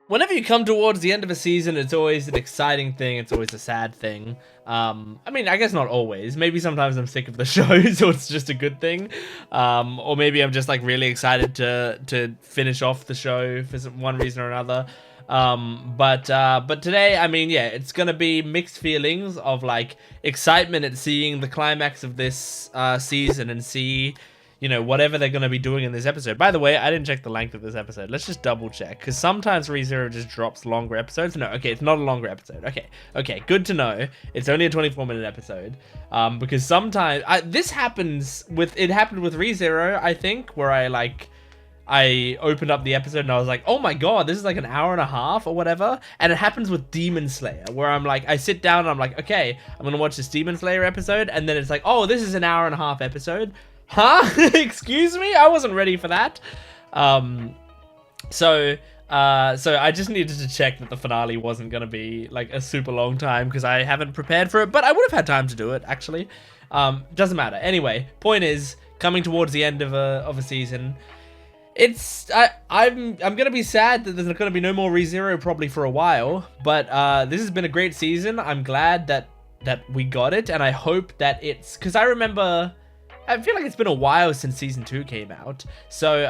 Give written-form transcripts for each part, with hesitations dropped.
whenever you come towards the end of a season, it's always an exciting thing. It's always a sad thing. I mean, I guess not always. Maybe sometimes I'm sick of the show, so it's just a good thing. Or maybe I'm just like really excited to finish off the show for one reason or another. But today, I mean, yeah, it's gonna be mixed feelings of like excitement at seeing the climax of this season and see, you know, whatever they're going to be doing in this episode. By the way, I didn't check the length of this episode. Let's just double check, because sometimes ReZero just drops longer episodes. No, okay, it's not a longer episode. Okay, good to know. It's only a 24-minute episode, because sometimes this happens with, it happened with ReZero, I think, where I opened up the episode and I was like, oh my god, this is like an hour and a half or whatever. And it happens with Demon Slayer, where I'm like, I sit down and I'm like, okay, I'm gonna watch this Demon Slayer episode, and then it's like, oh, this is an hour and a half episode. Huh? Excuse me? I wasn't ready for that. So I just needed to check that the finale wasn't gonna be like a super long time, because I haven't prepared for it, but I would have had time to do it, actually. Doesn't matter. Anyway, point is, coming towards the end of a season, I'm gonna be sad that there's gonna be no more ReZero probably for a while, but this has been a great season. I'm glad that we got it, and I hope that it's, because I feel like it's been a while since season 2 came out, so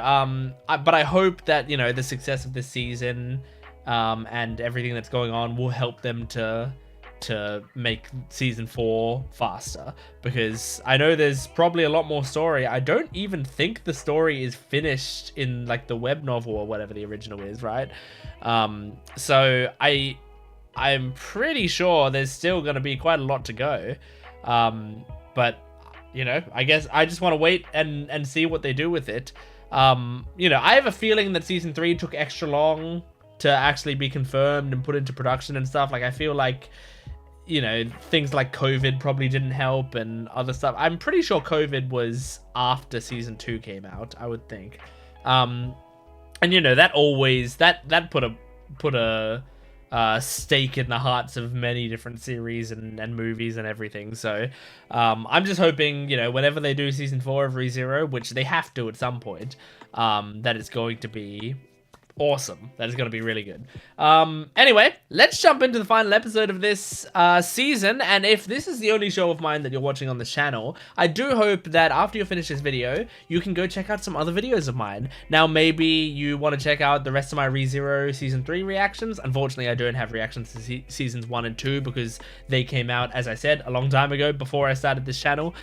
but I hope that, you know, the success of this season and everything that's going on will help them to make season 4 faster, because I know there's probably a lot more story. I don't even think the story is finished in like the web novel or whatever the original is, right? So I'm pretty sure there's still going to be quite a lot to go, but you know, I guess I just want to wait and see what they do with it. You know, I have a feeling that season 3 took extra long to actually be confirmed and put into production and stuff. Like, I feel like, you know, things like COVID probably didn't help and other stuff. I'm pretty sure COVID was after season 2 came out, I would think. And you know, that always that put a stake in the hearts of many different series and movies and everything. So I'm just hoping, you know, whenever they do season 4 of ReZero, which they have to at some point, that it's going to be awesome. That is going to be really good. Anyway, let's jump into the final episode of this season. And if this is the only show of mine that you're watching on the channel, I do hope that after you finish this video, you can go check out some other videos of mine. Now, maybe you want to check out the rest of my ReZero Season 3 reactions. Unfortunately, I don't have reactions to Seasons 1 and 2 because they came out, as I said, a long time ago before I started this channel.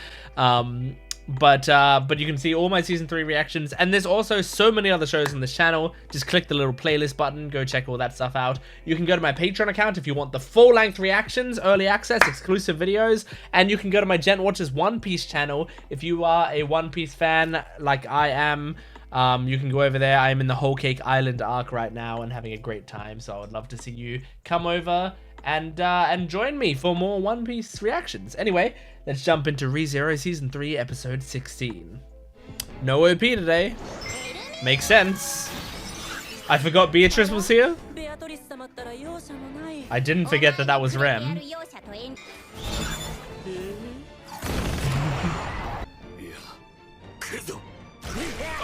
But you can see all my season 3 reactions, and there's also so many other shows on this channel. Just click the little playlist button, go check all that stuff out. You can go to my Patreon account if you want the full-length reactions, early access, exclusive videos, and you can go to my Gent Watches One Piece channel if you are a One Piece fan like I am. You can go over there. I am in the Whole Cake Island arc right now and having a great time, so I would love to see you come over and join me for more One Piece reactions. Anyway, let's jump into ReZero Season 3, Episode 16. No OP today. Makes sense. I forgot Beatrice was here. I didn't forget that was Rem.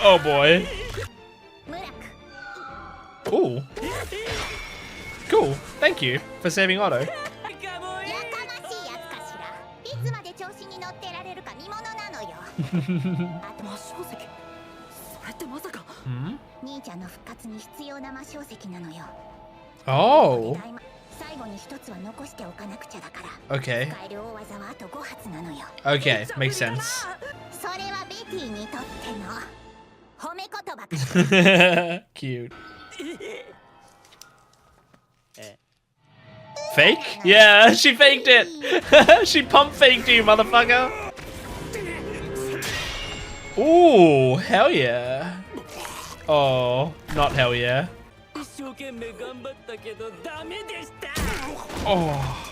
Oh boy. Ooh. Cool. Thank you for saving Otto. Oh. Okay. Okay, makes sense. Cute. Fake? Yeah, she faked it. She pump faked you, motherfucker. Ooh, hell yeah. Oh, not hell yeah. Oh.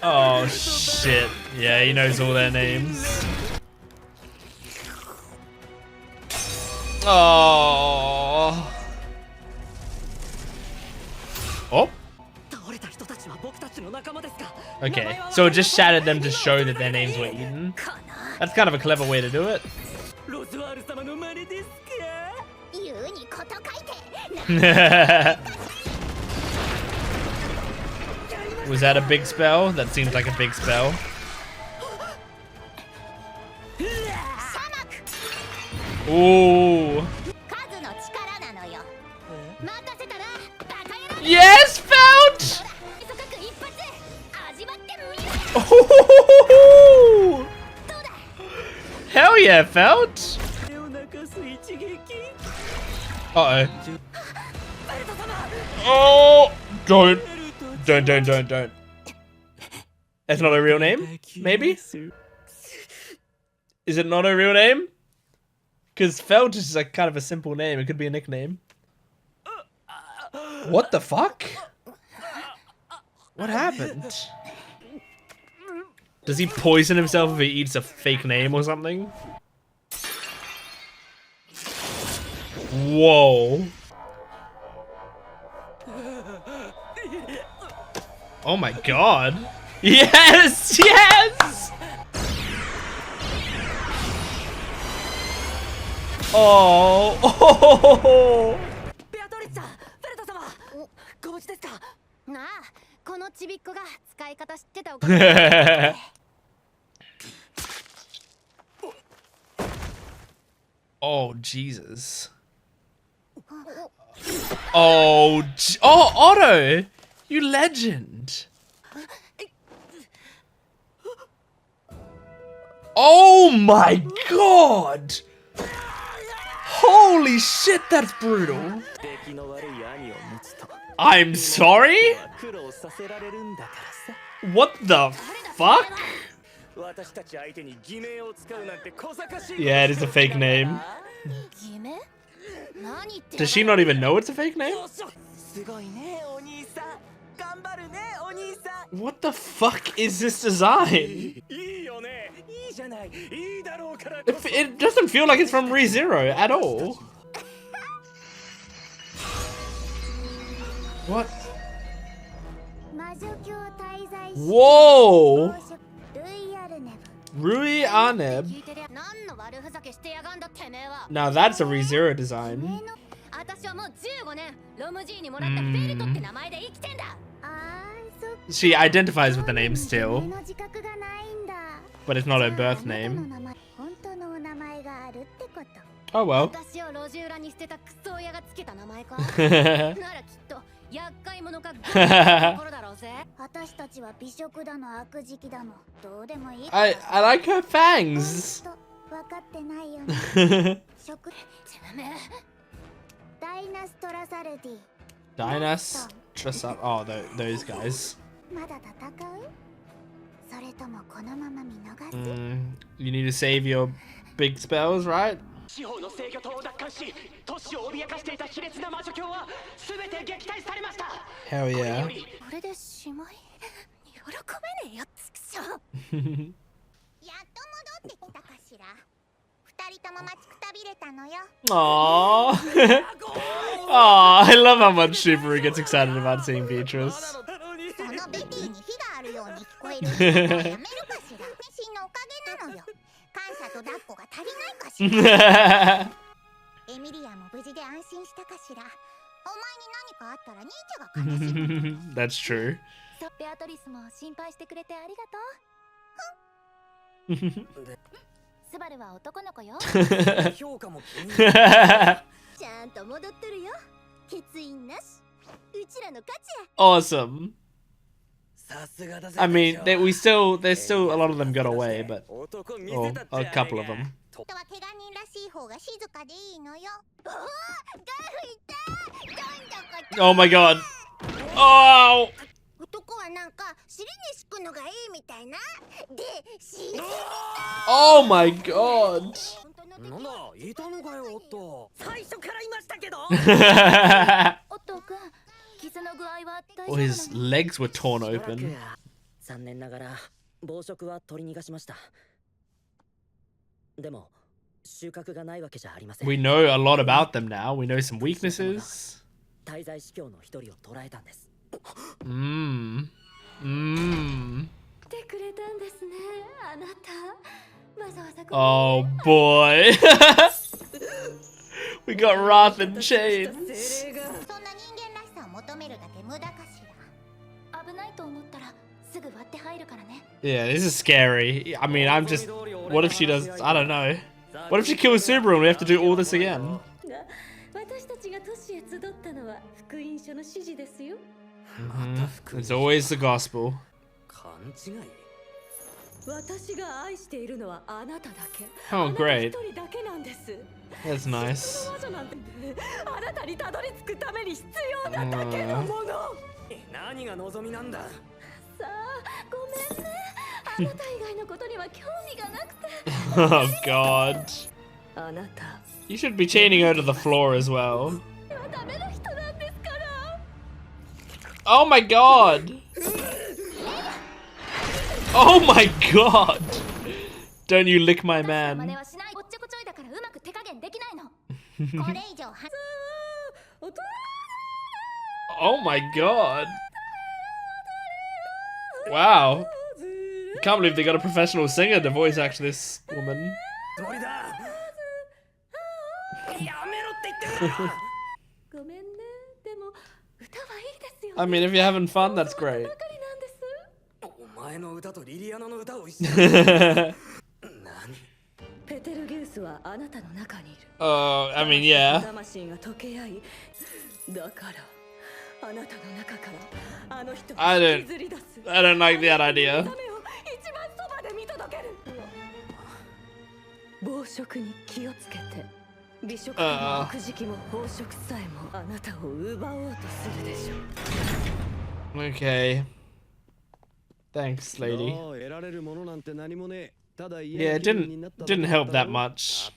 Oh shit. Yeah, he knows all their names. Oh. Oh. Okay, so it just shattered them to show that their names were eaten. That's kind of a clever way to do it. Was that a big spell? That seems like a big spell. Ooh. Yes, Fount! Ooh. Hell yeah, Fount! Uh-oh. Oh! Don't. Don't. That's not a real name? Maybe? Is it not a real name? Because Felt is like kind of a simple name. It could be a nickname. What the fuck? What happened? Does he poison himself if he eats a fake name or something? Whoa. Oh my god. Yes! Yes! Oh. Oh. Oh, Jesus. Oh, Otto! You legend! Oh my god! Holy shit, that's brutal! I'm sorry? What the fuck? Yeah, it is a fake name. Does she not even know it's a fake name? What the fuck is this design? It doesn't feel like it's from ReZero at all. What? Whoa! Rui Arneb. Now that's a ReZero design. She identifies with the name still, but it's not her birth name. Oh well. I like her fangs. Dynas Trasar. Oh, those guys. You need to save your big spells, right? Hell yeah. Aww. Aww, I love how much Subaru gets excited about seeing Beatrice. That's true. Awesome. I mean, there's still a lot of them got away, but a couple of them. Oh my god. Oh. Oh my god. Oh, his legs were torn open. We know a lot about them now. We know some weaknesses. Oh boy. We got Wrath and Chains. Yeah, this is scary. I mean, I'm just... What if she does... I don't know. What if she kills Subaru and we have to do all this again? It's always the gospel. Oh, great. That's nice. Oh god. You should be chaining her to the floor as well. Oh my god! Oh my god! Don't you lick my man. Oh my god. Wow. I can't believe they got a professional singer to voice act this woman. I mean, if you're having fun, that's great. I mean, yeah. I don't like that idea. Okay. Thanks, lady. Yeah, it didn't help that much.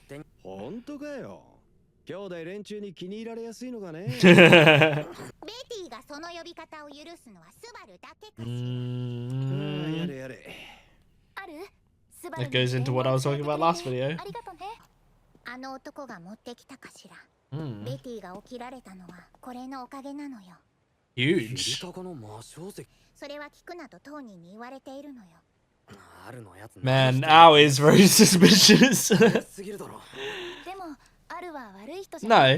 That goes into what I was talking about last video. Huge. Man, Ao is very suspicious. No.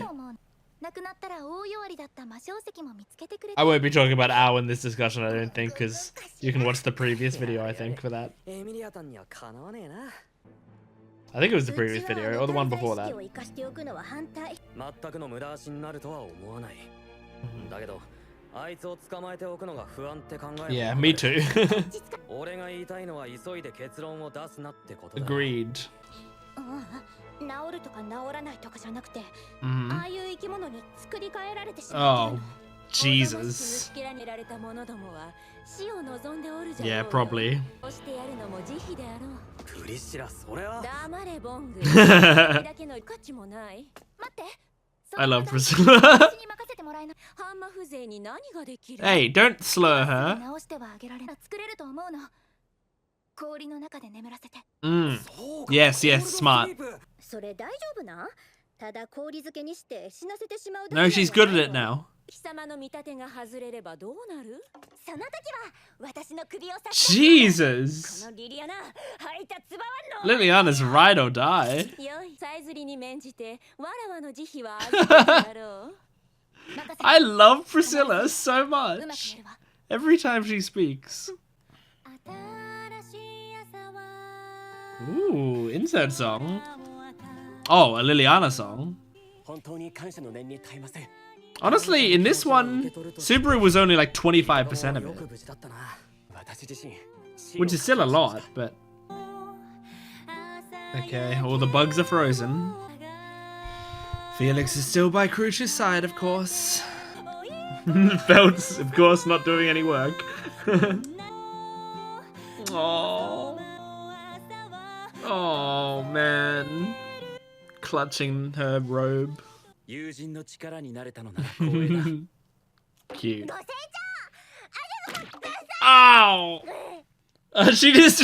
I won't be talking about Ao in this discussion, I don't think, because you can watch the previous video, I think, for that. I think it was the previous video, or the one before that. Yeah, me too. Agreed. Oh, Jesus. Yeah, probably. I love Priscilla. Hey, don't slur her. Yes, yes, smart. No, she's good at it now. Jesus! Liliana's ride or die. I love Priscilla so much. Every time she speaks. Ooh, insert song. Oh, a Liliana song. Honestly, in this one, Subaru was only like 25% of it. Which is still a lot, but... Okay, all the bugs are frozen. Felix is still by Crucia's side, of course. Felt's, of course, not doing any work. Oh. Oh, man. Clutching her robe. Cute. Ow! She just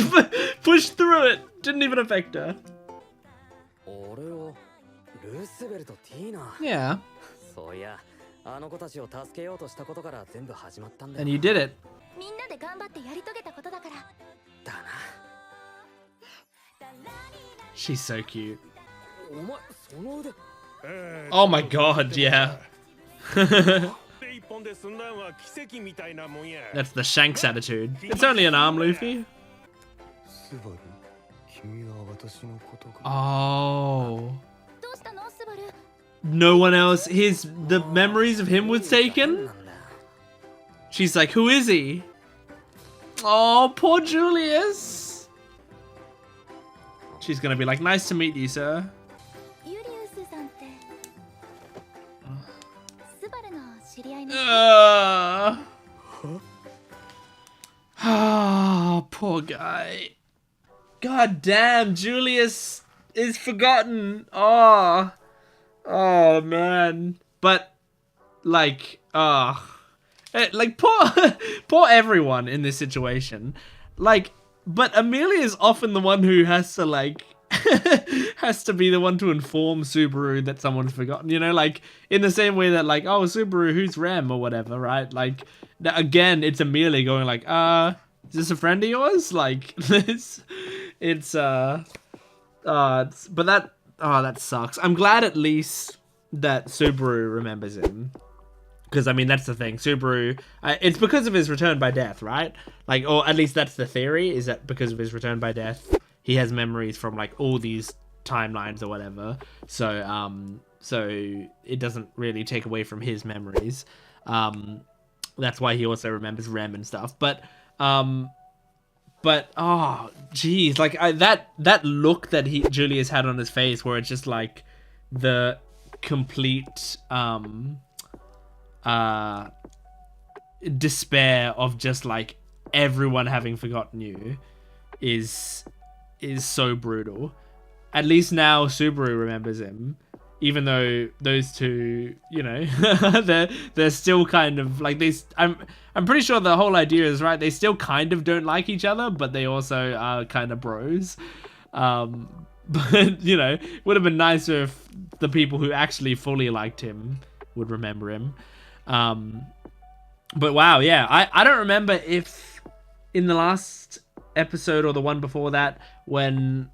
pushed through it. Didn't even affect her. Yeah. And you did it. She's so cute. Oh my god, yeah. That's the Shanks attitude. It's only an arm, Luffy. Oh. No one else. The memories of him was taken? She's like, who is he? Oh, poor Julius. She's gonna be like, nice to meet you, sir. Oh, poor guy. God damn, Julius is forgotten. Oh man. But like, like poor everyone in this situation. Like, but Amelia is often the one who has to like has to be the one to inform Subaru that someone's forgotten, you know, like in the same way that like, oh, Subaru, who's Rem or whatever, right? Like again, it's Amelia going like, is this a friend of yours? Like but that sucks. I'm glad at least that Subaru remembers him. Because, I mean, that's the thing. Subaru, it's because of his return by death, right? Like, or at least that's the theory, is that because of his return by death, he has memories from, like, all these timelines or whatever. So it doesn't really take away from his memories. That's why he also remembers Rem and stuff. But oh, geez. Like, that look that Julius had on his face, where it's just, like, the complete, despair of just like everyone having forgotten you is so brutal. At least now Subaru remembers him, even though those two, you know, they're still kind of like I'm pretty sure the whole idea is right. They still kind of don't like each other, but they also are kind of bros. But you know, it would have been nicer if the people who actually fully liked him would remember him. But wow, yeah, I don't remember if in the last episode or the one before that when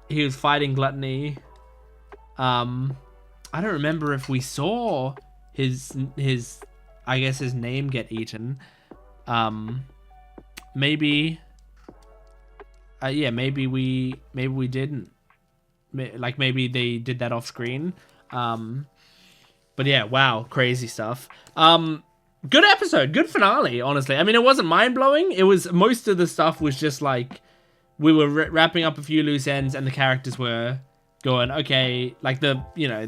he was fighting Gluttony, I don't remember if we saw his I guess his name get eaten. Maybe yeah, maybe we didn't. Like maybe they did that off screen. But yeah, wow, crazy stuff. Good episode, good finale, honestly. I mean, it wasn't mind-blowing. It was, most of the stuff was just like, we were wrapping up a few loose ends and the characters were going, okay, like the, you know,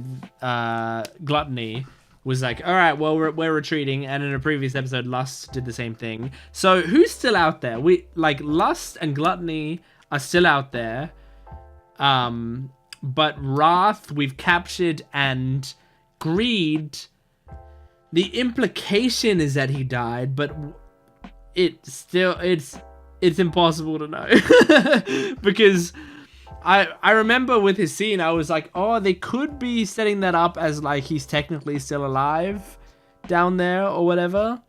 Gluttony was like, all right, well, we're retreating. And in a previous episode, Lust did the same thing. So who's still out there? Like Lust and Gluttony are still out there. But Wrath we've captured, and Greed, the implication is that he died, but it's impossible to know. Because I remember with his scene, I was like, oh, they could be setting that up as like he's technically still alive down there or whatever.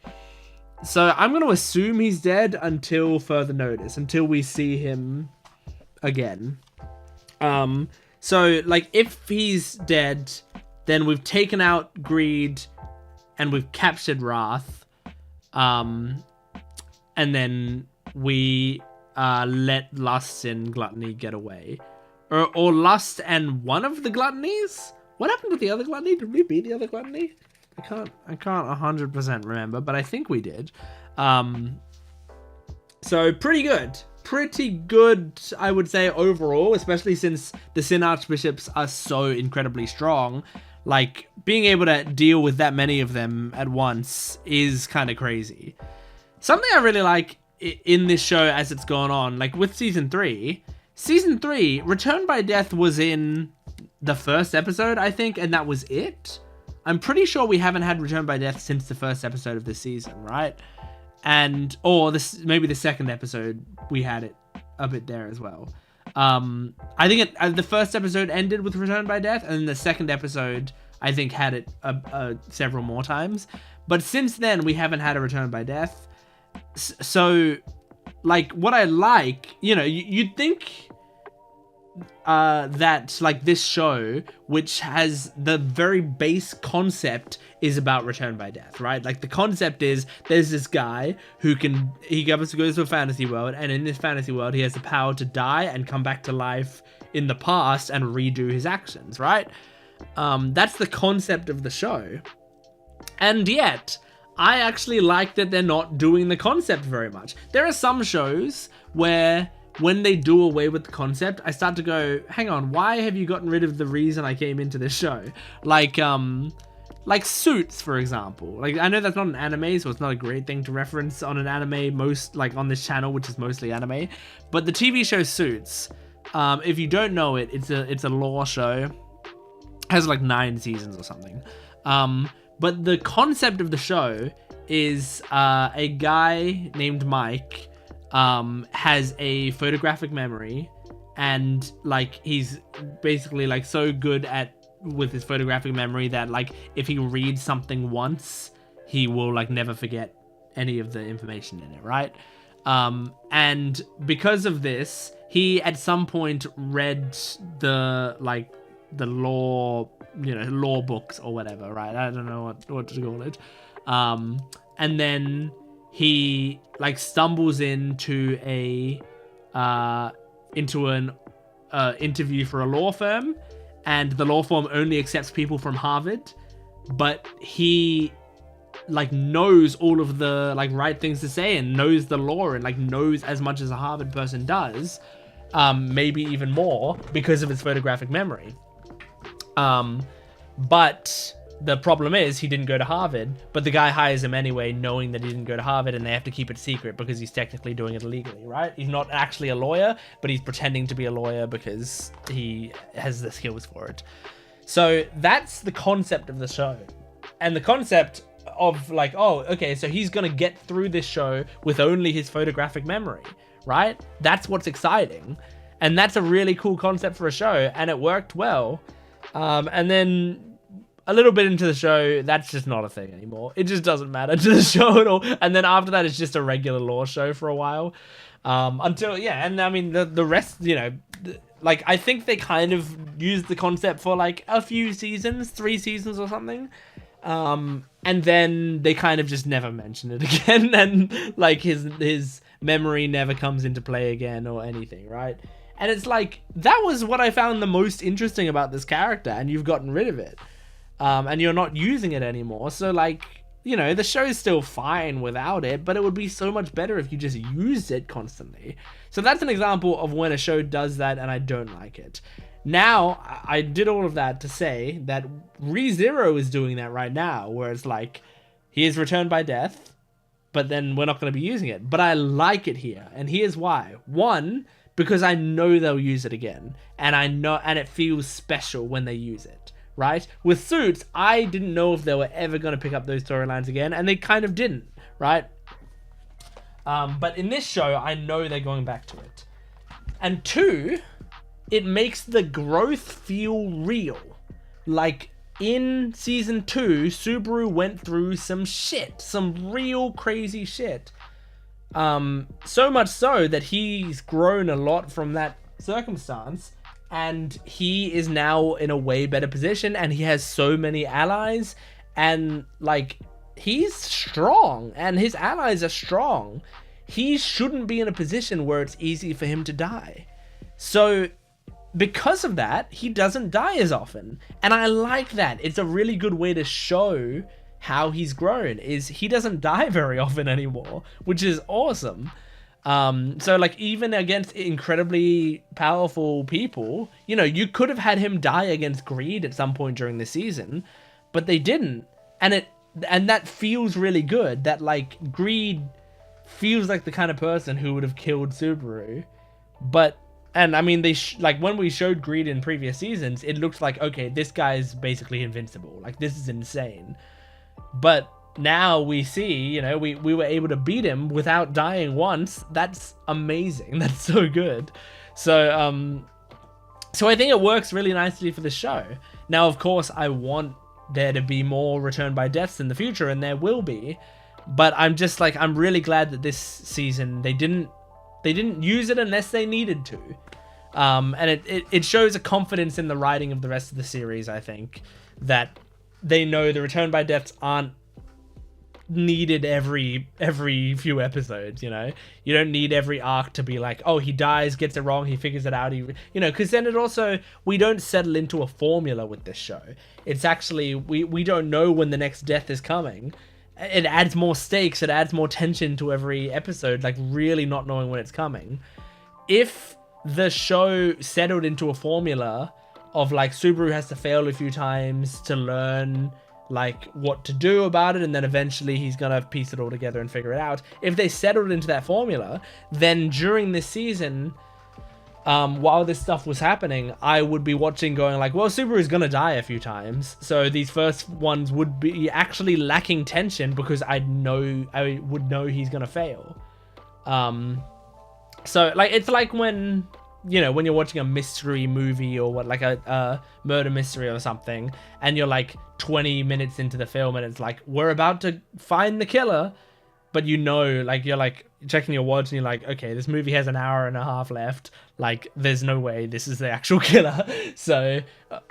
So I'm going to assume he's dead until further notice, until we see him again. So like if he's dead, then we've taken out Greed and we've captured Wrath. And then we let Lust and Gluttony get away. Or Lust and one of the Gluttonies? What happened with the other Gluttony? Did we beat the other Gluttony? I can't 100% remember, but I think we did. So pretty good. Pretty good, I would say, overall, especially since the Sin Archbishops are so incredibly strong. Like, being able to deal with that many of them at once is kind of crazy. Something I really like in this show as it's gone on, like with Season 3, Return by Death was in the first episode, I think, and that was it. I'm pretty sure we haven't had Return by Death since the first episode of this season, right? And, or this, maybe the second episode, we had it a bit there as well. I think the first episode ended with Return by Death, and then the second episode, I think, had it several more times. But since then, we haven't had a Return by Death. So, like, what I like, you know, you'd think that like this show, which has the very base concept is about return by death, right? Like the concept is there's this guy who goes to a fantasy world, and in this fantasy world he has the power to die and come back to life in the past and redo his actions, right? That's the concept of the show. And yet, I actually like that they're not doing the concept very much. There are some shows where when they do away with the concept, I start to go, hang on, why have you gotten rid of the reason I came into this show? Like Suits, for example. Like, I know that's not an anime, so it's not a great thing to reference on an anime, on this channel, which is mostly anime. But the TV show Suits, if you don't know it, it's a law show. Has like 9 seasons or something. But the concept of the show is a guy named Mike has a photographic memory, and like he's basically like so good with his photographic memory that like if he reads something once, he will like never forget any of the information in it, right? And because of this, he at some point read the law books or whatever, right? I don't know what to call it. And then he like stumbles into an interview for a law firm, and the law firm only accepts people from Harvard, but he like knows all of the like right things to say and knows the law and like knows as much as a Harvard person does, maybe even more because of his photographic memory. But the problem is he didn't go to Harvard, but the guy hires him anyway, knowing that he didn't go to Harvard, and they have to keep it secret because he's technically doing it illegally, right? He's not actually a lawyer, but he's pretending to be a lawyer because he has the skills for it. So that's the concept of the show. And the concept of like, oh, okay, so he's going to get through this show with only his photographic memory, right? That's what's exciting. And that's a really cool concept for a show, and it worked well. And then a little bit into the show, that's just not a thing anymore. It just doesn't matter to the show at all. And then after that, it's just a regular law show for a while. Until, yeah, and I mean, the rest, you know, like, I think they kind of used the concept for, like, a few seasons, 3 seasons or something. And then they kind of just never mention it again. And, like, his memory never comes into play again or anything, right? And it's like, that was what I found the most interesting about this character, and you've gotten rid of it. And you're not using it anymore. So, like, you know, the show's still fine without it, but it would be so much better if you just used it constantly. So that's an example of when a show does that and I don't like it. Now, I did all of that to say that ReZero is doing that right now, where it's like, he is returned by death, but then we're not going to be using it. But I like it here, and here's why. 1, because I know they'll use it again, and it feels special when they use it. Right? With Suits, I didn't know if they were ever going to pick up those storylines again, and they kind of didn't, right? But in this show, I know they're going back to it. And 2, it makes the growth feel real. Like, in Season 2, Subaru went through some shit. Some real crazy shit. So much so that he's grown a lot from that circumstance. And he is now in a way better position, and he has so many allies, and like, he's strong, and his allies are strong. He shouldn't be in a position where it's easy for him to die. So because of that, he doesn't die as often, and I like that. It's a really good way to show how he's grown, is he doesn't die very often anymore, which is awesome. So like, even against incredibly powerful people, you know, you could have had him die against Greed at some point during the season, but they didn't. And that feels really good, that like, Greed feels like the kind of person who would have killed Subaru. And I mean, like, when we showed Greed in previous seasons, it looked like, okay, this guy's basically invincible. Like, this is insane. But now we see, you know, we were able to beat him without dying once. That's amazing. That's so good. So I think it works really nicely for the show. Now, of course, I want there to be more return by deaths in the future, and there will be. But I'm just like, I'm really glad that this season they didn't use it unless they needed to. And it shows a confidence in the writing of the rest of the series, I think, that they know the return by deaths aren't needed every few episodes, you know? You don't need every arc to be like, oh, he dies, gets it wrong, he figures it out, because then it also, we don't settle into a formula with this show. It's actually, we don't know when the next death is coming. It adds more stakes, it adds more tension to every episode, like really not knowing when it's coming. If the show settled into a formula of like Subaru has to fail a few times to learn like what to do about it, and then eventually he's gonna piece it all together and figure it out. If they settled into that formula, then during this season, while this stuff was happening, I would be watching going like, well, Subaru's gonna die a few times, so these first ones would be actually lacking tension because I would know he's gonna fail. So like, it's like when, when you're watching a mystery movie or like a murder mystery or something, and you're like 20 minutes into the film and it's like, we're about to find the killer, but like you're like checking your watch and you're like, okay, this movie has an hour and a half left. Like, there's no way this is the actual killer. So,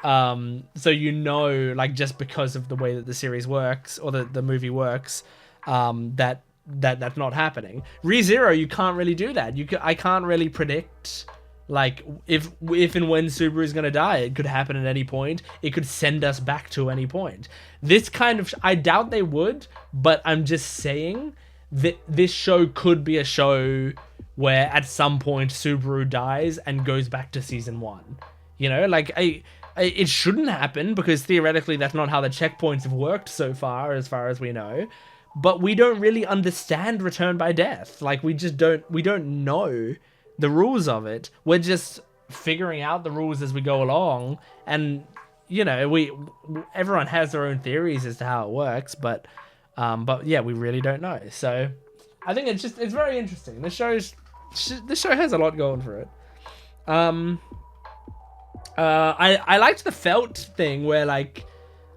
like, just because of the way that the series works or the movie works, that's not happening. ReZero, you can't really do that. I can't really predict like if and when Subaru is gonna die. It could happen at any point. It could send us back to any point. This kind of I doubt they would, but I'm just saying that this show could be a show where at some point Subaru dies and goes back to season 1. Like it shouldn't happen because theoretically that's not how the checkpoints have worked so far as we know. But we don't really understand Return by Death. Like, we don't know the rules of it. We're just figuring out the rules as we go along. And, everyone has their own theories as to how it works. But yeah, we really don't know. So I think it's very interesting. This show has a lot going for it. I liked the Felt thing where, like,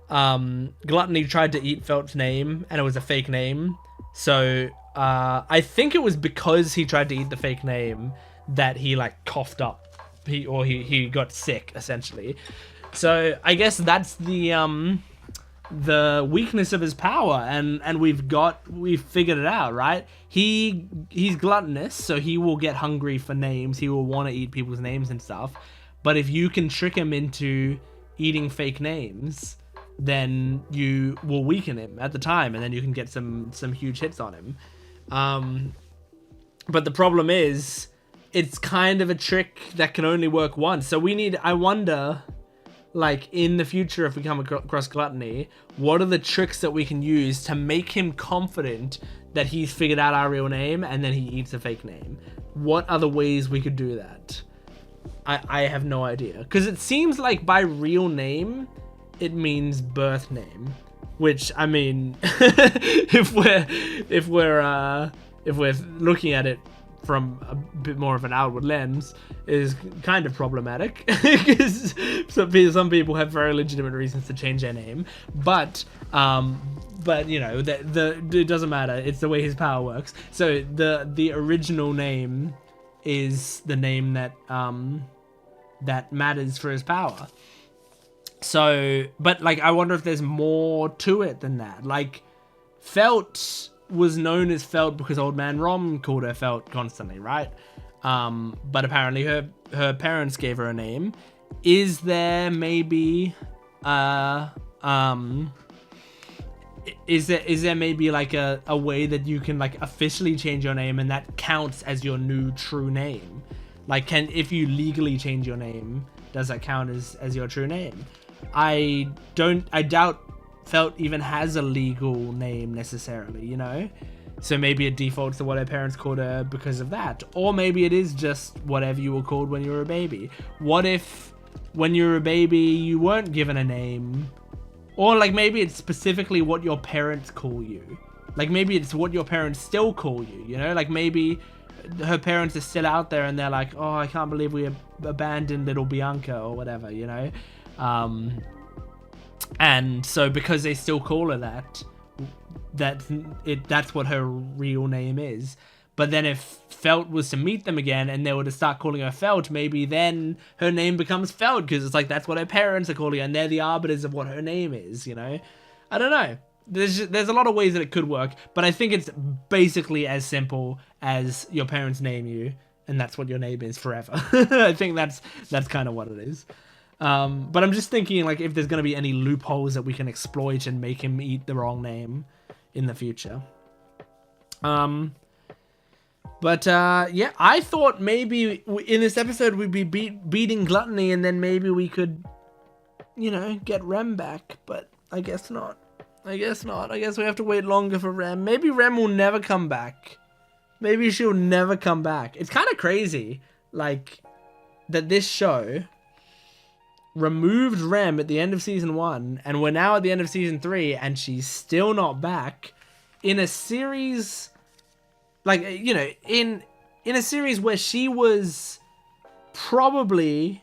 Gluttony tried to eat Felt's name and it was a fake name. So I think it was because he tried to eat the fake name that he like coughed up. He got sick essentially. So I guess that's the weakness of his power, and we've figured it out, right? He's gluttonous, so he will get hungry for names. He will want to eat people's names and stuff. But if you can trick him into eating fake names, then you will weaken him at the time, and then you can get some huge hits on him. But the problem is, it's kind of a trick that can only work once. So I wonder, like, in the future, if we come across Gluttony, what are the tricks that we can use to make him confident that he's figured out our real name and then he eats a fake name? What other ways we could do that? I have no idea. Because it seems like by real name, it means birth name, which, I mean, if we're looking at it from a bit more of an outward lens, is kind of problematic because some people have very legitimate reasons to change their name, but it doesn't matter. It's the way his power works. So the original name is the name that matters for his power. So, but like, I wonder if there's more to it than that. Like, Felt was known as Felt because Old Man Rom called her Felt constantly, right? But apparently her parents gave her a name. Is there maybe is there maybe like a way that you can like officially change your name and that counts as your new true name? Like, if you legally change your name, does that count as your true name? I doubt Felt even has a legal name necessarily, So maybe it defaults to what her parents called her because of that. Or maybe it is just whatever you were called when you were a baby. What if when you were a baby you weren't given a name? Or like, maybe it's specifically what your parents call you. Like, maybe it's what your parents still call you, Like, maybe her parents are still out there and they're like, oh, I can't believe we abandoned little Bianca or whatever, and so because they still call her that's what her real name is. But then if Felt was to meet them again and they were to start calling her Felt, maybe then her name becomes Felt, because it's like that's what her parents are calling her and they're the arbiters of what her name is, you know? I don't know. There's a lot of ways that it could work, but I think it's basically as simple as your parents name you and that's what your name is forever. I think that's kind of what it is. But I'm just thinking, like, if there's going to be any loopholes that we can exploit and make him eat the wrong name in the future. Yeah, I thought maybe in this episode we'd be beating Gluttony and then maybe we could, you know, get Rem back, but I guess not. I guess we have to wait longer for Rem. Maybe Rem will never come back. Maybe she'll never come back. It's kind of crazy, like, that this show removed Rem at the end of season 1, and we're now at the end of season 3, and she's still not back in a series, like, you know, in a series where she was probably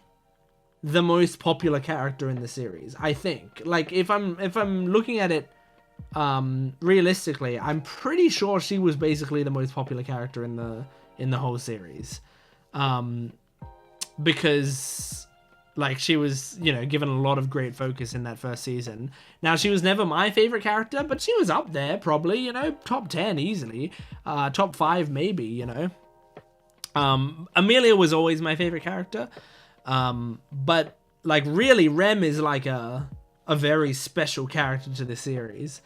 the most popular character in the series, I think. Like, if I'm looking at it realistically, I'm pretty sure she was basically the most popular character in the whole series, because, like, she was, you know, given a lot of great focus in that first season. Now, she was never my favorite character, but she was up there, probably, you know, top 10 easily, top 5 maybe, you know. Amelia was always my favorite character, but, like, really, Rem is like a very special character to the series,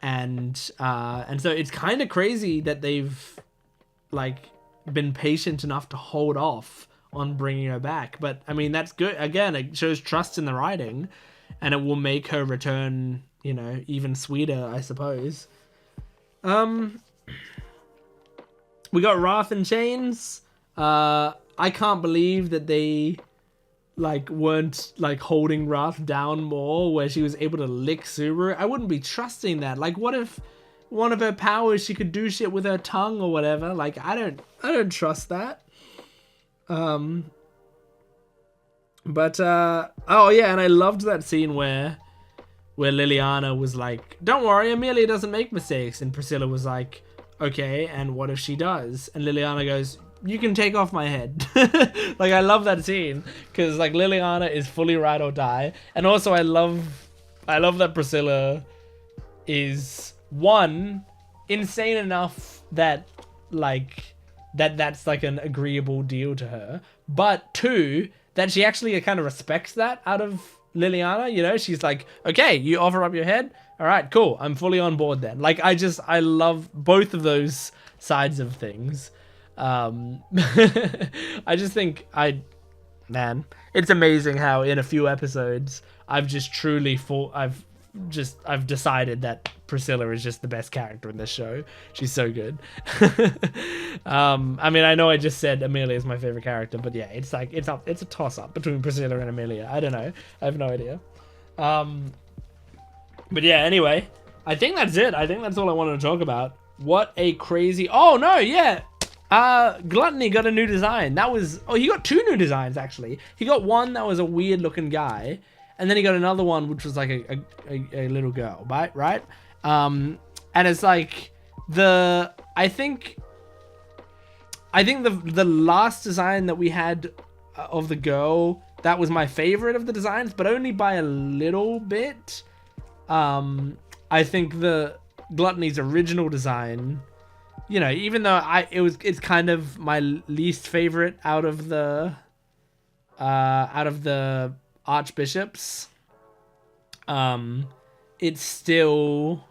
and so it's kind of crazy that they've, like, been patient enough to hold off on bringing her back. But I mean, that's good. Again, it shows trust in the writing, and it will make her return, you know, even sweeter, I suppose. We got Wrath and Chains. I can't believe that they, like, weren't, like, holding Wrath down more, where she was able to lick Subaru. I wouldn't be trusting that. Like, what if one of her powers, she could do shit with her tongue or whatever? Like, I don't trust that. Oh yeah, and I loved that scene where Liliana was like, don't worry, Amelia doesn't make mistakes, and Priscilla was like, okay, and what if she does? And Liliana goes, you can take off my head. Like, I love that scene, because, like, Liliana is fully ride or die, and also I love that Priscilla is, one, insane enough that, like, that's like an agreeable deal to her, but two, that she actually kind of respects that out of Liliana, you know? She's like, okay, you offer up your head? All right, cool. I'm fully on board then. Like, I love both of those sides of things. I just think man, it's amazing how in a few episodes I've just truly I've decided that Priscilla is just the best character in this show. She's so good. I mean, I know I just said Amelia is my favorite character, but yeah, it's like, it's a toss up between Priscilla and Amelia. I don't know. I have no idea. But yeah, anyway, I think that's it. I think that's all I wanted to talk about. What a crazy, oh no, yeah. Gluttony got a new design. He got 2 new designs, actually. He got one that was a weird looking guy, and then he got another one which was like a little girl, right? And it's like I think the last design that we had of the girl, that was my favorite of the designs, but only by a little bit. I think the Gluttony's original design, you know, even though it's kind of my least favorite out of the archbishops, it's still,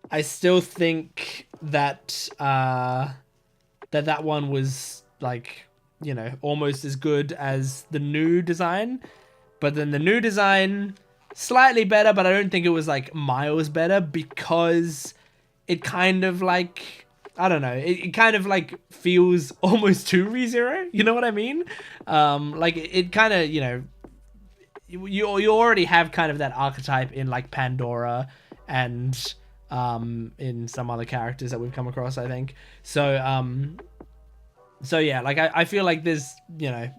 I still think that that one was, like, you know, almost as good as the new design, but then the new design slightly better, but I don't think it was like miles better, because it kind of, like, I don't know, it kind of, like, feels almost too ReZero, you know what I mean? Like, it kind of, you know, you already have kind of that archetype in, like, Pandora and in some other characters that we've come across, I think. So yeah, like, I feel like there's, you know,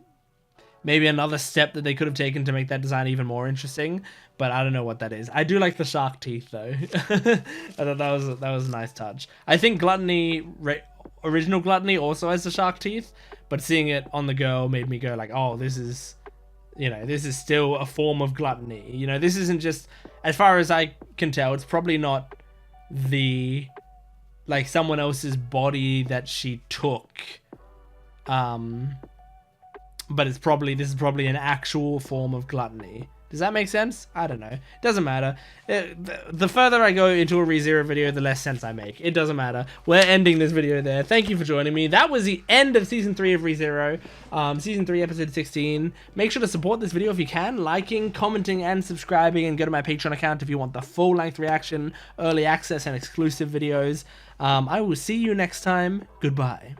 maybe another step that they could have taken to make that design even more interesting, but I don't know what that is. I do like the shark teeth, though. I thought that was a nice touch. I think Gluttony original Gluttony also has the shark teeth, but seeing it on the girl made me go like, oh, this is, you know, this is still a form of gluttony. You know, this isn't just, as far as I can tell, it's probably not the, like, someone else's body that she took. But this is probably an actual form of gluttony. Does that make sense? I don't know. Doesn't matter. The further I go into a ReZero video, the less sense I make. It doesn't matter. We're ending this video there. Thank you for joining me. That was the end of Season 3 of ReZero. Season 3, Episode 16. Make sure to support this video if you can. Liking, commenting, and subscribing. And go to my Patreon account if you want the full-length reaction, early access, and exclusive videos. I will see you next time. Goodbye.